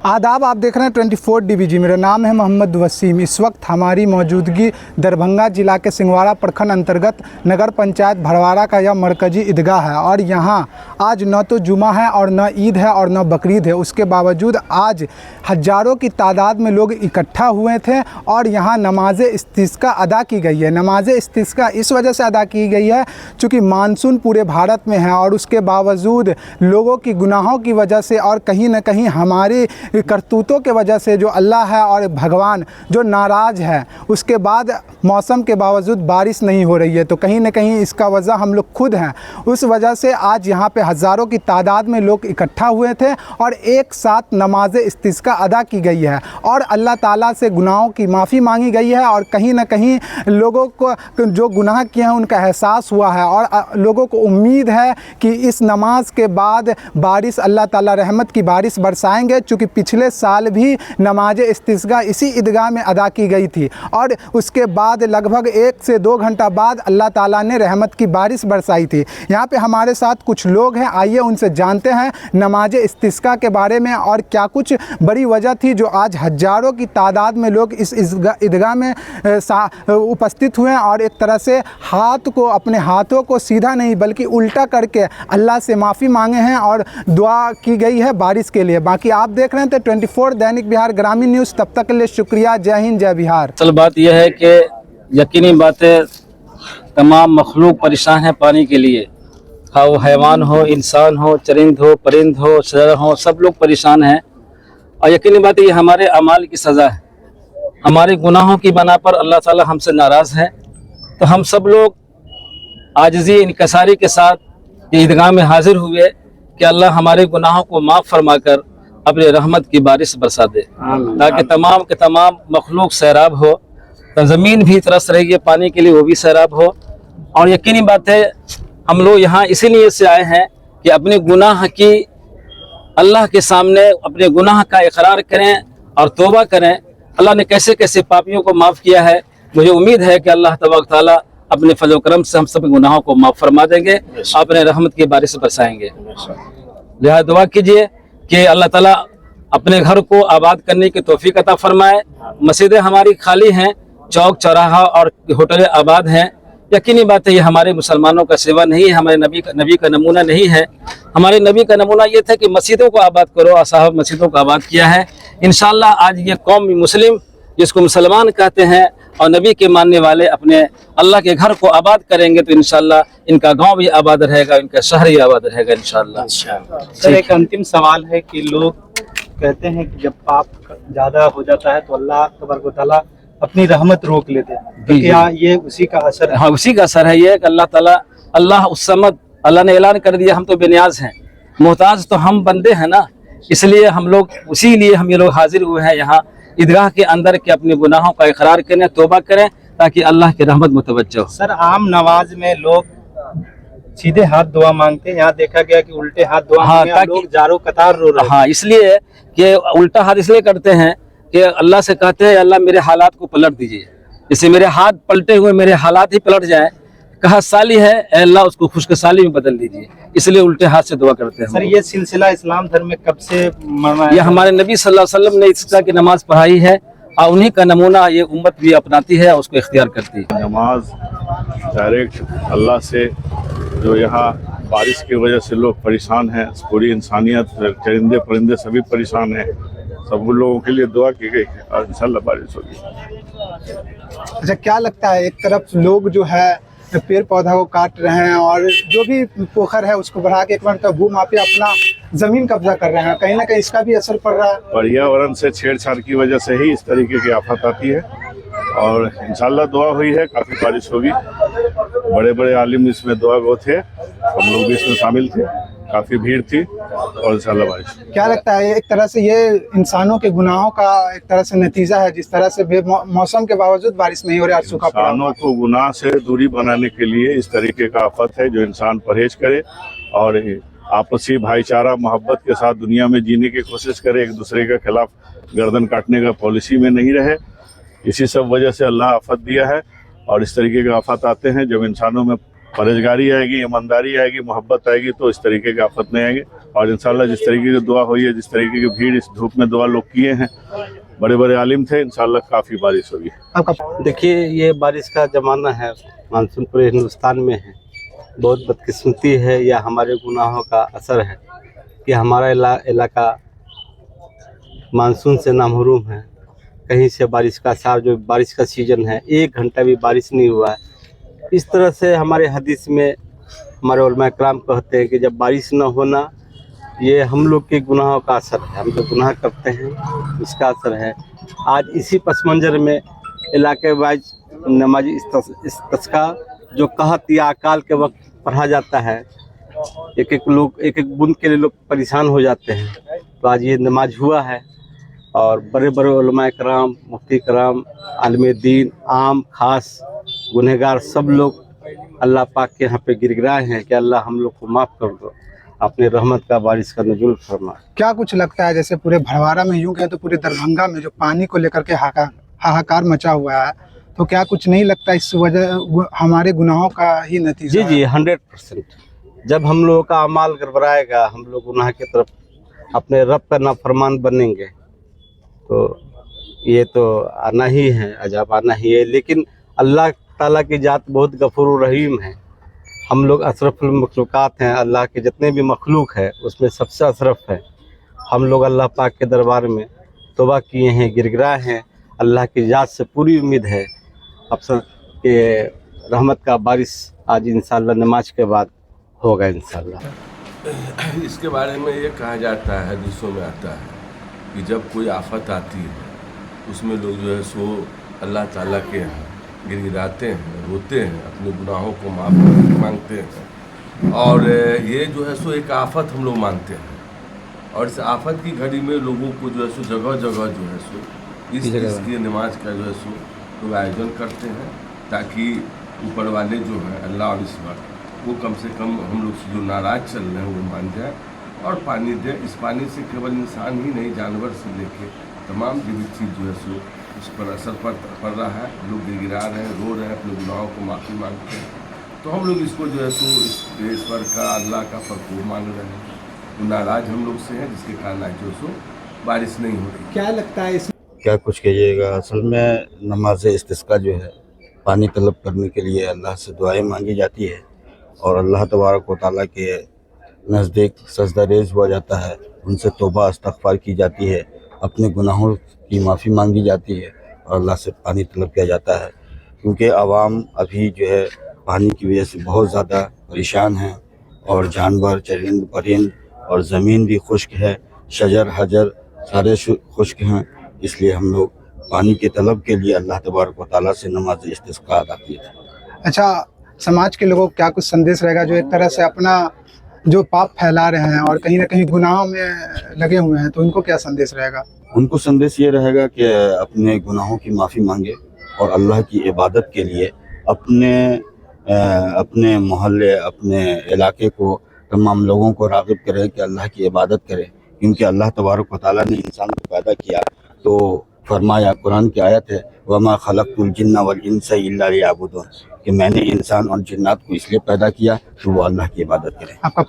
आदाब, आप देख रहे हैं 24 DBG। मेरा नाम है मोहम्मद वसीम। इस वक्त हमारी मौजूदगी दरभंगा जिला के सिंगवाड़ा प्रखंड अंतर्गत नगर पंचायत भड़वाड़ा का यह मरकजी ईदगाह है और यहाँ आज न तो जुमा है और न ईद है और न बकरीद है। उसके बावजूद आज हज़ारों की तादाद में लोग इकट्ठा हुए थे और यहाँ नमाज इस्तिस्का अदा की गई है। नमाज इस्तिस्का इस वजह से अदा की गई है चूँकि मानसून पूरे भारत में है और उसके बावजूद लोगों की गुनाहों की वजह से और कहीं न कहीं हमारी करतूतों के वजह से जो अल्लाह है और भगवान जो नाराज़ है, उसके बाद मौसम के बावजूद बारिश नहीं हो रही है। तो कहीं न कहीं इसका वजह हम लोग खुद हैं। उस वजह से आज यहाँ पे हज़ारों की तादाद में लोग इकट्ठा हुए थे और एक साथ नमाज इस्तिस्का अदा की गई है और अल्लाह ताला से गुनाहों की माफ़ी मांगी गई है और कहीं न कहीं लोगों को जो गुनाह किए हैं उनका एहसास हुआ है और लोगों को उम्मीद है कि इस नमाज के बाद बारिश अल्लाह ताला रहमत की बारिश बरसाएंगे। चूँकि पिछले साल भी नमाज इस्तिस्का इसी ईदगाह में अदा की गई थी और उसके बाद लगभग 1 से 2 घंटा बाद अल्लाह ताला ने रहमत की बारिश बरसाई थी। यहाँ पे हमारे साथ कुछ लोग हैं, आइए उनसे जानते हैं नमाज इस्तिस्का के बारे में और क्या कुछ बड़ी वजह थी जो आज हज़ारों की तादाद में लोग इस ईदगाह में उपस्थित हुए हैं और एक तरह से अपने हाथों को सीधा नहीं बल्कि उल्टा करके अल्लाह से माफ़ी मांगे हैं और दुआ की गई है बारिश के लिए। बाकी आप देख रहे हैं तो 24 दैनिक बिहार ग्रामीण न्यूज़। तब तक के लिए शुक्रिया। जय हिंद, जय बिहार। असल बात यह है कि यकीनी बात है, तमाम मखलूक परेशान है पानी के लिए। हाँ, वो हैवान हो, इंसान हो, चरिंद हो, परिंद हो, शजर हो, सब लोग परेशान हैं। और यकीनी बात है, ये हमारे अमाल की सज़ा है। हमारे गुनाहों की बना पर अल्लाह ताला हमसे नाराज़ है। तो हम सब लोग आजिज़ी इनकसारी के साथ ये ईदगाह में हाजिर हुए कि अल्लाह हमारे गुनाहों को माफ़ फरमा कर अपने रहमत की बारिश बरसा दे, ताकि तमाम के तमाम मखलूक सैराब हो। तो ज़मीन भी तरस रही है पानी के लिए, वो भी सैराब हो। और यकीनी बात है, हम लोग यहाँ इसी नीयत से आए हैं कि अपने गुनाह की अल्लाह के सामने अपने गुनाह का इकरार करें और तौबा करें। अल्लाह ने कैसे कैसे पापियों को माफ़ किया है। मुझे उम्मीद है कि अल्लाह तबारक ताला अपने फजल करम से हम सब गुनाहों को माफ़ फरमा देंगे, अपने रहमत की बारिश बरसाएंगे। लिहाजा दुआ कीजिए कि अल्लाह ताला अपने घर को आबाद करने की तौफीक अता फरमाए। मस्जिदें हमारी खाली हैं, चौक चौराहा और होटलें आबाद हैं। यकीनी बात है, ये हमारे मुसलमानों का सेवा नहीं है, हमारे नबी का नमूना नहीं है। हमारे नबी का नमूना ये था कि मस्जिदों को आबाद करो और साहब मस्जिदों को आबाद किया है। इंशाअल्लाह आज ये कौम मुस्लिम, जिसको मुसलमान कहते हैं और नबी के मानने वाले, अपने अल्लाह के घर को आबाद करेंगे तो इंशाअल्लाह इनका गांव भी आबाद रहेगा, इनका शहर ही आबाद रहेगा इंशाअल्लाह। सर, एक अंतिम सवाल है कि लोग कहते हैं कि जब पाप ज़्यादा हो जाता है तो अल्लाह तबारक व तआला अपनी रहमत रोक लेते हैं। तो क्या ये उसी का असर है? हाँ, उसी का असर है ये कि अल्लाह ताला, अल्लाह उस समद, अल्लाह ने ऐलान कर दिया हम तो बेनियाज हैं, मोहताज तो हम बंदे हैं ना। इसलिए हम लोग, उसी लिए हम ये लोग हाजिर हुए हैं यहाँ ईदगाह के अंदर के अपने गुनाहों का इकरार करें, तौबा करें, ताकि अल्लाह की रहमत मुतवज्जह हो। सर, आम नमाज में लोग सीधे हाथ दुआ मांगते हैं, यहाँ देखा गया कि उल्टे हाथ दुआ मांगते हैं, लोग जारो कतार रो रहे हैं। हाँ, इसलिए कि उल्टा हाथ इसलिए करते हैं कि अल्लाह से कहते हैं अल्लाह मेरे हालात को पलट दीजिए। जैसे मेरे हाथ पलटे हुए मेरे हालात ही पलट जाए, कहा साली है अल्लाह उसको खुशकसाली में बदल दीजिए, इसलिए उल्टे हाथ से दुआ करते हैं। सर, ये सिलसिला इस्लाम धर्म में कब से मना है? ये हमारे नबी सल्लल्लाहु अलैहि वसल्लम ने इस तरह की नमाज पढ़ाई है और उन्हीं का नमूना ये उम्मत भी अपनाती है, उसको इख्तियार करती है। नमाज डायरेक्ट अल्लाह से, जो यहाँ बारिश की वजह से लोग परेशान हैं, पूरी इंसानियत, चरिंदे परिंदे सभी परेशान हैं, सब लोगों के लिए दुआ की गई है और इंशाअल्लाह बारिश होगी। अच्छा, क्या लगता है, एक तरफ लोग जो है पेड़ पौधा को काट रहे हैं और जो भी पोखर है उसको बढ़ा के एक बार भू माफिया अपना जमीन कब्जा कर रहे हैं, कहीं ना कहीं इसका भी असर पड़ रहा है। पर्यावरण से छेड़छाड़ की वजह से ही इस तरीके की आफत आती है और इंशाअल्लाह दुआ हुई है, काफ़ी बारिश होगी। बड़े बड़े आलिम इसमें दुआ गो थे, हम लोग भी इसमें शामिल थे, काफ़ी भीड़ थी और इंशाअल्लाह बारिश। क्या लगता है, एक तरह से ये इंसानों के गुनाहों का एक तरह से नतीजा है, जिस तरह से मौसम के बावजूद बारिश नहीं हो रही, आज सूखा पड़ा। इंसानों को गुनाह से दूरी बनाने के लिए इस तरीके का आफत है, जो इंसान परहेज करे और आपसी भाईचारा मोहब्बत के साथ दुनिया में जीने की कोशिश करे, एक दूसरे के खिलाफ गर्दन काटने का पॉलिसी में नहीं रहे। इसी सब वजह से अल्लाह आफत दिया है और इस तरीके के आफत आते हैं जब इंसानों में परहेजगारी आएगी, ईमानदारी आएगी, मोहब्बत आएगी, तो इस तरीके की आफत नहीं आएगी। और इंशाल्लाह जिस तरीके की दुआ हुई है, जिस तरीके की भीड़ इस धूप में दुआ लोग किए हैं, बड़े बड़े आलिम थे, इंशाल्लाह काफ़ी बारिश होगी। आपका देखिए, ये बारिश का ज़माना है, मानसून पूरे हिंदुस्तान में है। बहुत बदकिस्मती है या हमारे गुनाहों का असर है कि हमारा इलाका मानसून से नामहरूम है। कहीं से बारिश का सार, जो बारिश का सीज़न है, 1 घंटा भी बारिश नहीं हुआ है। इस तरह से हमारे हदीस में हमारे उलमा कराम कहते हैं कि जब बारिश न होना, ये हम लोग के गुनाहों का असर है। हम जो गुनाह करते हैं उसका असर है। आज इसी पस मंज़र में इलाके वाइज नमाजी इस्तिस्का जो कहत या अकाल के वक्त पढ़ा जाता है, एक एक बूंद के लिए लोग परेशान हो जाते हैं। तो आज ये नमाज हुआ है और बड़े बड़े उलमा कराम, मुफ्ती कराम, आलिम दीन, आम खास गुनहगार सब लोग अल्लाह पाक के यहाँ पे गिड़गिड़ाए हैं कि अल्लाह हम लोग को माफ़ कर दो, अपने रहमत का बारिश का नज़ुल फरमा। क्या कुछ लगता है, जैसे पूरे भड़वारा में यूं कहें तो पूरे दरभंगा में जो पानी को लेकर के हाहाकार मचा हुआ है, तो क्या कुछ नहीं लगता इस वजह हमारे गुनाहों का ही नतीजा जी है? जी 100%। जब हम लोगों का अमाल गड़बड़ाएगा, हम लोग गुनाह की तरफ अपने रब का नाफरमान बनेंगे, तो ये तो आना ही है, अजाब आना ही है। लेकिन अल्लाह ताला की जात बहुत गफूर रहीम है। हम लोग अशरफुल मखलूक़ात हैं। अल्लाह के जितने भी मखलूक है उसमें सबसे अशरफ है। हम लोग अल्लाह पाक के दरबार में तौबा किए हैं, गिड़गिड़ाए हैं। अल्लाह की जात से पूरी उम्मीद है अफसर के रहमत का बारिश आज इंशाल्लाह नमाज के बाद होगा इंशाल्लाह। इसके बारे में ये कहा जाता है, हदीसों में आता है कि जब कोई आफत आती है उसमें लोग जो है सो अल्लाह ताला के यहाँ गिड़गिड़ाते हैं, रोते हैं, अपने गुनाहों को माफ़ मांगते हैं। और ये जो है सो एक आफत हम लोग मानते हैं। और इस आफत की घड़ी में लोगों को जो है सो जगह जगह जो है सो इसकी नमाज का जो है सो लोग आयोजन करते हैं, ताकि ऊपर वाले जो हैं अल्लाह और ईश्वर, वो कम से कम हम लोग से जो नाराज़ चल रहे हैं वो मान जाए और पानी दे। इस पानी से केवल इंसान ही नहीं, जानवर से लेके तमाम जीवित चीज़ जो है सो उस पर असर पड़ रहा है। लोग गिड़गिड़ा रहे हैं, रो रहे हैं, अपने गुनाहों को माफ़ी मांगते हैं। तो हम लोग इसको जो है सो इस ईश्वर का, अल्लाह का प्रकोप मांग रहे हैं। तो नाराज़ हम लोग से हैं, जिसके कारण आज जो सो बारिश नहीं हो रही। क्या लगता है इस क्या कुछ कहिएगा। असल में नमाज इस्तिस्का जो है पानी तलब करने के लिए अल्लाह से दुआएं मांगी जाती है और अल्लाह तबारक व तआला के नज़दीक सजदा रेज़ हुआ जाता है। उनसे तौबा इस्तग़फ़ार की जाती है, अपने गुनाहों की माफ़ी मांगी जाती है और अल्लाह से पानी तलब किया जाता है। क्योंकि आवाम अभी जो है पानी की वजह से बहुत ज़्यादा परेशान हैं और जानवर, चरिंद परिंद और ज़मीन भी खुश्क है, शजर हजर सारे खुश्क हैं। इसलिए हम लोग पानी के तलब के लिए अल्लाह तबारक व तआला से नमाज इस्तिस्का अदा किए थे। अच्छा, समाज के लोगों को क्या कुछ संदेश रहेगा जो एक तरह से अपना जो पाप फैला रहे हैं और कहीं ना कहीं गुनाहों में लगे हुए हैं, तो उनको क्या संदेश रहेगा? उनको संदेश ये रहेगा कि अपने गुनाहों की माफ़ी मांगे और अल्लाह की इबादत के लिए अपने मोहल्ले, अपने इलाके को, तमाम लोगों को राग़िब करें कि अल्लाह की इबादत करें। क्योंकि अल्लाह तबारक व तआला ने इंसान को पैदा किया तो फरमाया, कुरान की आयत है, वमा खलक़तुल जिन्ना वल इंसा इल्ला लियअबुदून, कि मैंने इंसान और जिन्नात को इसलिए पैदा किया कि वो अल्लाह की इबादत करें। आपका